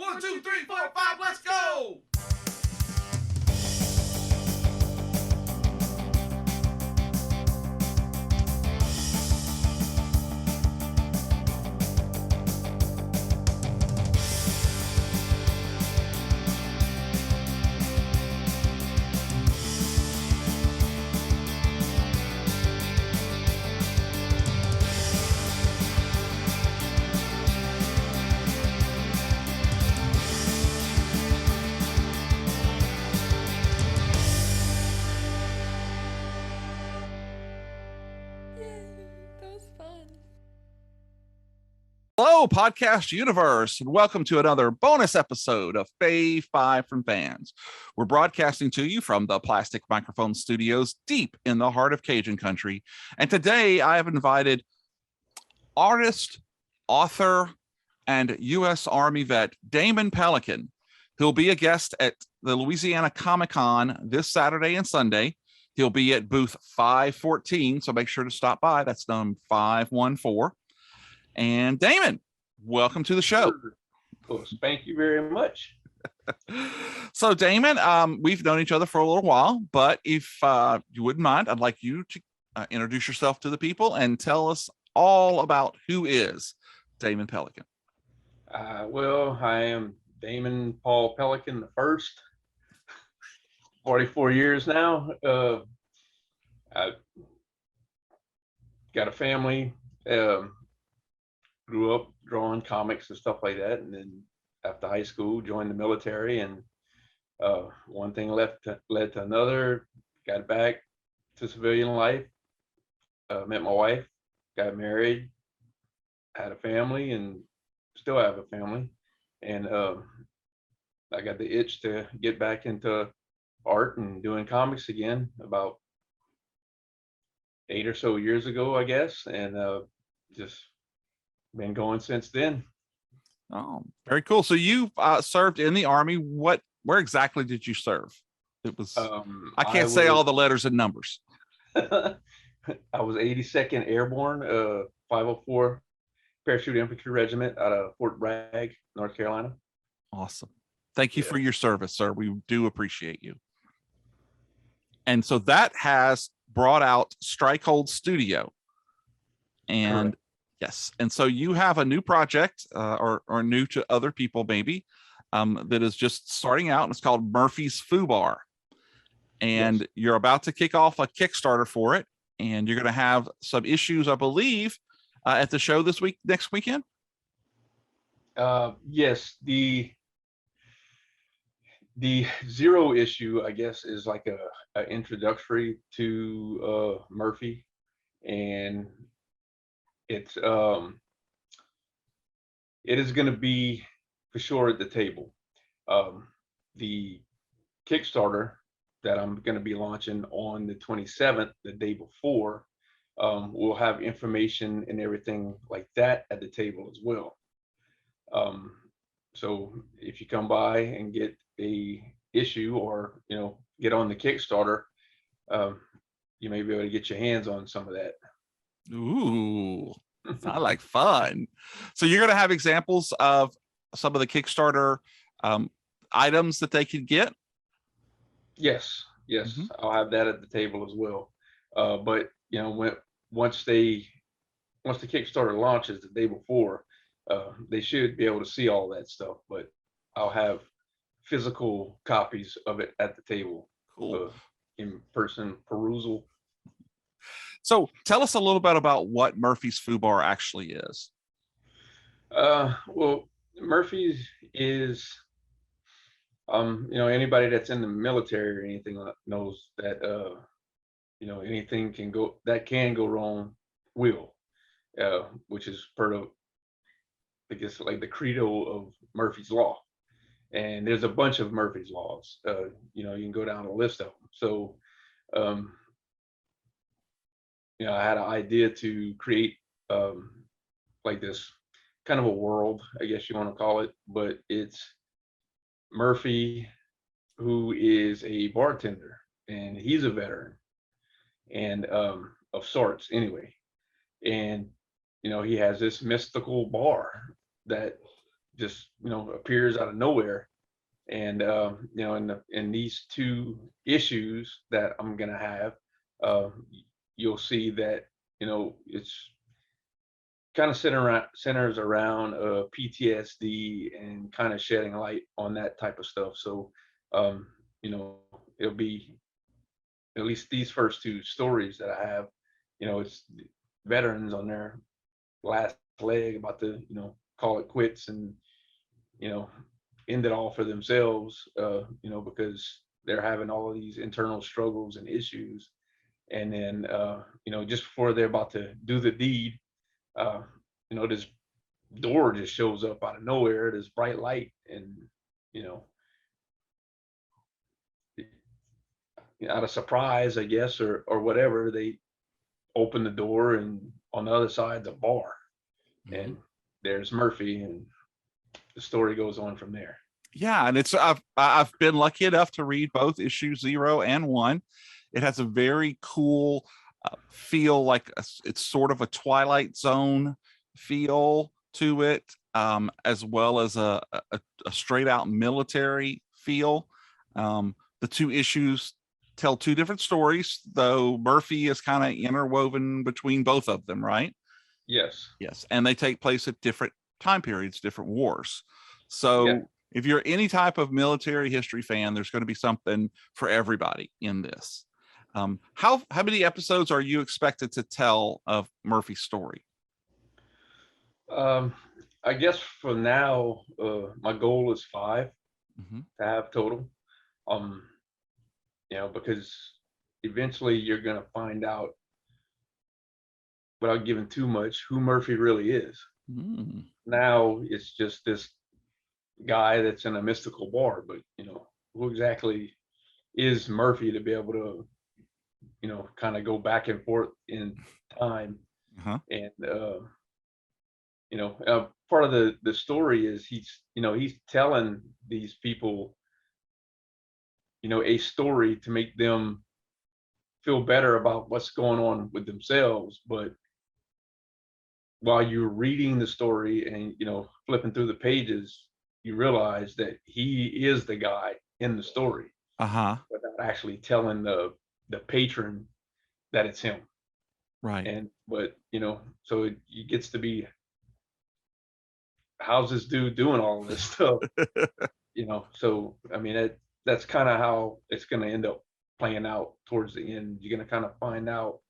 1, 2, 3, 4, 5, let's go! Hello, podcast universe, and welcome to another bonus episode of Fave 5 from Fans. We're broadcasting to you from the Plastic Microphone Studios deep in the heart of Cajun country. And today I have invited artist, author, and U.S. Army vet Damon Pellican, who'll be a guest at the Louisiana Comic Con this Saturday and Sunday. He'll be at booth 514, so make sure to stop by. That's number 514. And Damon, welcome to the show. Well, thank you very much. So Damon, we've known each other for a little while, but if you wouldn't mind, I'd like you to introduce yourself to the people and tell us all about who is Damon Pellican. Well, I am Damon Paul Pellican the first. 44 years now. I've got a family. Grew up drawing comics and stuff like that, and then after high school joined the military, and one thing led to another. Got back to civilian life, met my wife, got married, had a family, and still have a family. And I got the itch to get back into art and doing comics again about 8 or so years ago, I guess, and just been going since then. Oh, very cool. So you served in the Army. Where exactly did you serve? It was I can't say all the letters and numbers. I was 82nd Airborne, 504 Parachute Infantry Regiment out of Fort Bragg, North Carolina. Awesome. Thank you for your service, sir. We do appreciate you. And so that has brought out Strikehold Studio. And correct. Yes. And so you have a new project or new to other people, maybe, that is just starting out, and it's called Murphy's Fubar. And yes, you're about to kick off a Kickstarter for it. And you're going to have some issues, I believe, at the show next weekend. Yes. The 0 issue, I guess, is like a introductory to Murphy, and it is going to be for sure at the table. The Kickstarter that I'm going to be launching on the 27th, the day before, will have information and everything like that at the table as well. So if you come by and get a issue, or get on the Kickstarter, you may be able to get your hands on some of that. Ooh, I like fun. So you're going to have examples of some of the Kickstarter items that they could get? Yes. Mm-hmm. I'll have that at the table as well. But once the Kickstarter launches the day before, they should be able to see all that stuff. But I'll have physical copies of it at the table. Cool. In-person perusal. So tell us a little bit about what Murphy's Fubar actually is. Well, Murphy's is, anybody that's in the military or anything knows that, anything can go wrong will, which is part of, I guess, like the credo of Murphy's Law. And there's a bunch of Murphy's Laws. You can go down a list of them. So, I had an idea to create like this kind of a world, I guess you want to call it, but it's Murphy, who is a bartender, and he's a veteran, and of sorts anyway. And he has this mystical bar that just, appears out of nowhere. And in these two issues that I'm gonna have, you'll see that it's kind of centers around PTSD and kind of shedding light on that type of stuff. So it'll be at least these first two stories that I have. It's veterans on their last leg, about to call it quits and end it all for themselves, because they're having all of these internal struggles and issues. And then, just before they're about to do the deed, this door just shows up out of nowhere, this bright light, and, out of surprise, I guess, or whatever, they open the door, and on the other side's a bar. Mm-hmm. And there's Murphy, and the story goes on from there. Yeah, and I've been lucky enough to read both issues 0 and 1. It has a very cool feel, like it's sort of a Twilight Zone feel to it, as well as a straight out military feel. The two issues tell two different stories, though Murphy is kind of interwoven between both of them, right? Yes. Yes, and they take place at different time periods, different wars. So if you're any type of military history fan, there's going to be something for everybody in this. How many episodes are you expected to tell of Murphy's story? I guess for now, my goal is 5 to have total. Because eventually you're going to find out, without giving too much, who Murphy really is. Now it's just this guy that's in a mystical bar, but who exactly is Murphy to be able to kind of go back and forth in time. And part of the story is he's telling these people a story to make them feel better about what's going on with themselves. But while you're reading the story and flipping through the pages, you realize that he is the guy in the story, without actually telling the patron that it's him. Right. But so it gets to be, how's this dude doing all of this stuff? So I mean, that's kind of how it's going to end up playing out towards the end. You're going to kind of find out,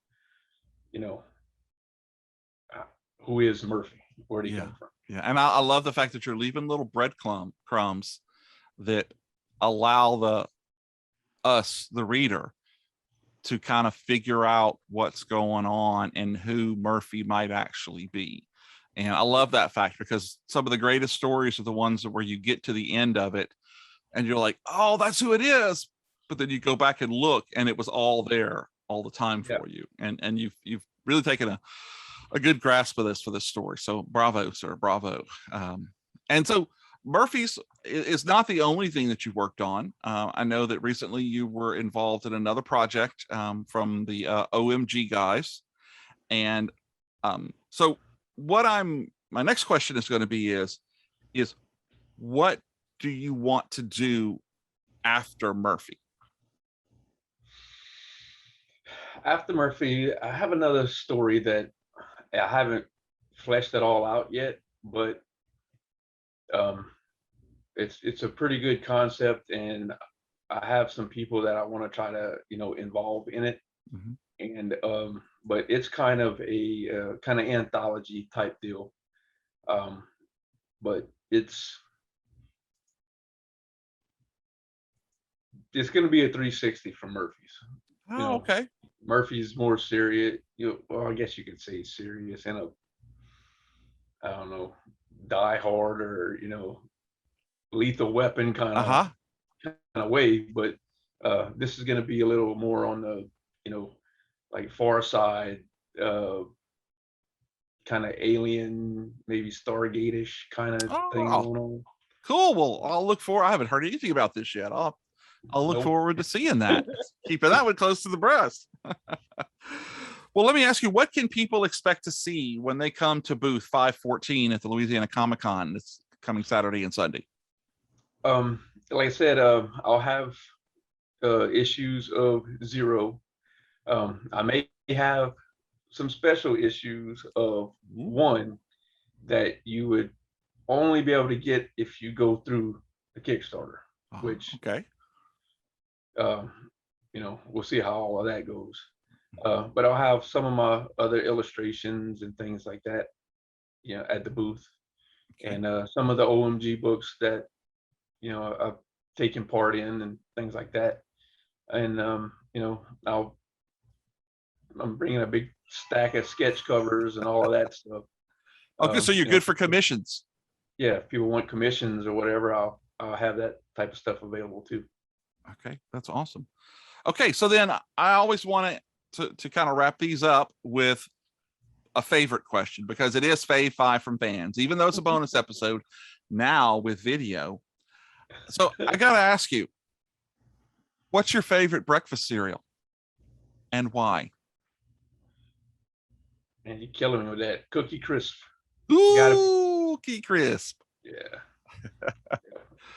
who is Murphy? Where did he come from? Yeah, and I love the fact that you're leaving little breadcrumbs that allow the reader to kind of figure out what's going on and who Murphy might actually be. And I love that fact, because some of the greatest stories are the ones where you get to the end of it and you're like, oh, that's who it is. But then you go back and look, and it was all there all the time for you. And you've really taken a good grasp of this for this story. So bravo, sir, bravo. And so Murphy's is not the only thing that you've worked on. I know that recently you were involved in another project from the OMG guys. And so my next question is going to be is what do you want to do after Murphy? After Murphy, I have another story that I haven't fleshed it all out yet, but it's a pretty good concept, and I have some people that I want to try to involve in it. And but it's kind of a kind of anthology type deal, but it's going to be a 360 from Murphy's. Okay. Murphy's more serious. Well, I guess you could say serious in a, I don't know, Die Hard or Lethal Weapon kind of way. But this is going to be a little more on the like Far Side, kind of alien, maybe Stargate-ish kind of thing going on. Cool. Well, I'll look for. I haven't heard anything about this yet. I'll look forward to seeing that. Keeping that one close to the breast. Well, let me ask you, what can people expect to see when they come to booth 514 at the Louisiana Comic Con? It's coming Saturday and Sunday? Like I said, I'll have issues of Zero. I may have some special issues of One that you would only be able to get if you go through the Kickstarter, which okay. We'll see how all of that goes. But I'll have some of my other illustrations and things like that, at the booth, and some of the OMG books that I've taken part in and things like that. And I'm bringing a big stack of sketch covers and all of that stuff. Okay, so you're good for commissions. Yeah, if people want commissions or whatever, I'll have that type of stuff available too. Okay, that's awesome. Okay, so then I always want to kind of wrap these up with a favorite question, because it is Fave 5 from fans, even though it's a bonus episode now with video. So I gotta ask you, what's your favorite breakfast cereal and why? And you're killing me with that. Cookie Crisp. Ooh, Cookie Crisp. Yeah.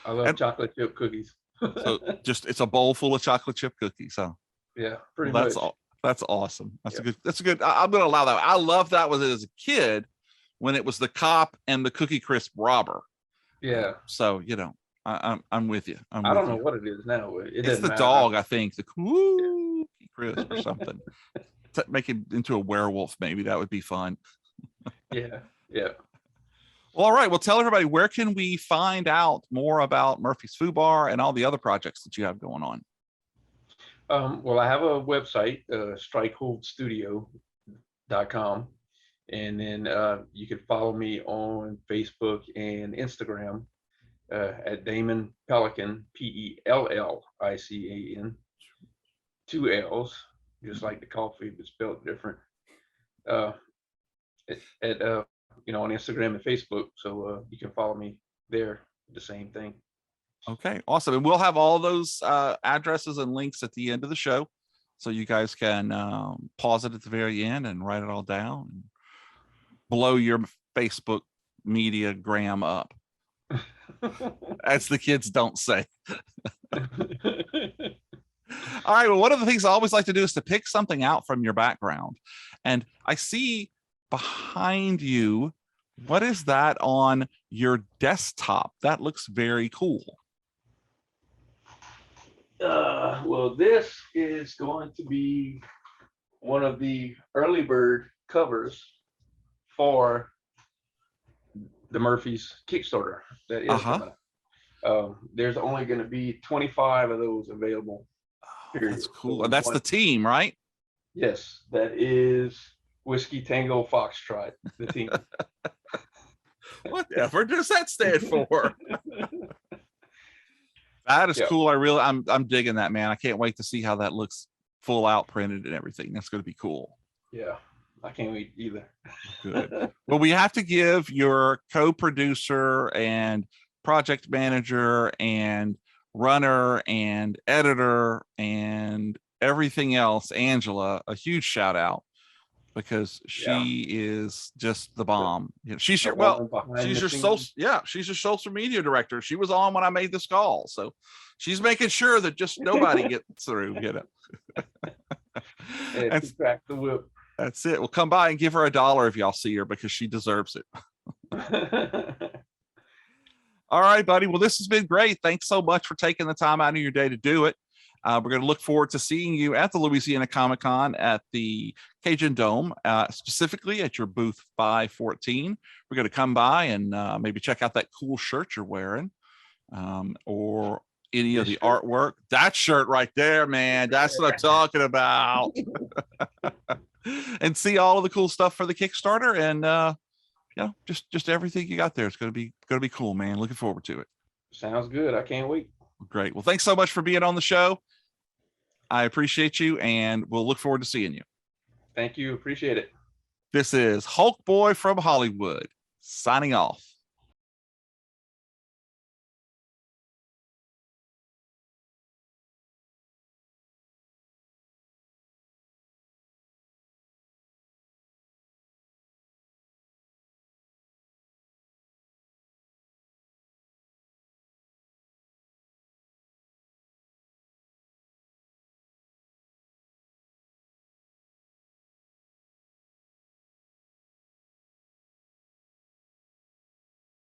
I love chocolate chip cookies. So it's a bowl full of chocolate chip cookies, huh? Yeah, pretty much. That's awesome. That's a good. I'm gonna allow that. I love that was as a kid when it was the cop and the Cookie Crisp robber. Yeah. So I'm with you. I don't know what it is now. It's the dog, I think. The Cookie Crisp or something. Make him into a werewolf, maybe. That would be fun. Yeah. Well, all right. Well, tell everybody, where can we find out more about Murphy's Fubar and all the other projects that you have going on? Well, I have a website, strikeholdstudio.com, and then you can follow me on Facebook and Instagram at Damon Pellican, Pellican, 2 L's, just like the coffee, but spelled different. On Instagram and Facebook, so you can follow me there. The same thing. Okay, awesome. And we'll have all those addresses and links at the end of the show, so you guys can pause it at the very end and write it all down and blow your Facebook media gram up, as the kids don't say. All right. Well, one of the things I always like to do is to pick something out from your background, and I see behind you, what is that on your desktop? That looks very cool. Well, this is going to be one of the early bird covers for the Murphy's Kickstarter. That is coming up. There's only going to be 25 of those available. That's cool. And that's the team, right? Yes, that is Whiskey Tango Foxtrot, the team. Whatever does that stand for? That is cool. I'm digging that, man. I can't wait to see how that looks full out printed and everything. That's going to be cool. Yeah, I can't wait either. Good. Well, we have to give your co-producer and project manager and runner and editor and everything else, Angela, a huge shout out, because she is just the bomb. She's your social media director. She was on when I made this call, so she's making sure that just nobody gets through. And crack the whip. That's it. We'll come by and give her $1 if y'all see her, because she deserves it. All right, buddy. Well, this has been great. Thanks so much for taking the time out of your day to do it. We're going to look forward to seeing you at the Louisiana Comic Con at the Cajun Dome, specifically at your booth 514. We're going to come by and maybe check out that cool shirt you're wearing, or any of the artwork. That shirt right there, man. That's what I'm talking about. And see all of the cool stuff for the Kickstarter, and just everything you got there. It's going to be cool, man. Looking forward to it. Sounds good. I can't wait. Great. Well, thanks so much for being on the show. I appreciate you, and we'll look forward to seeing you. Thank you. Appreciate it. This is Hulk Boy from Hollywood signing off.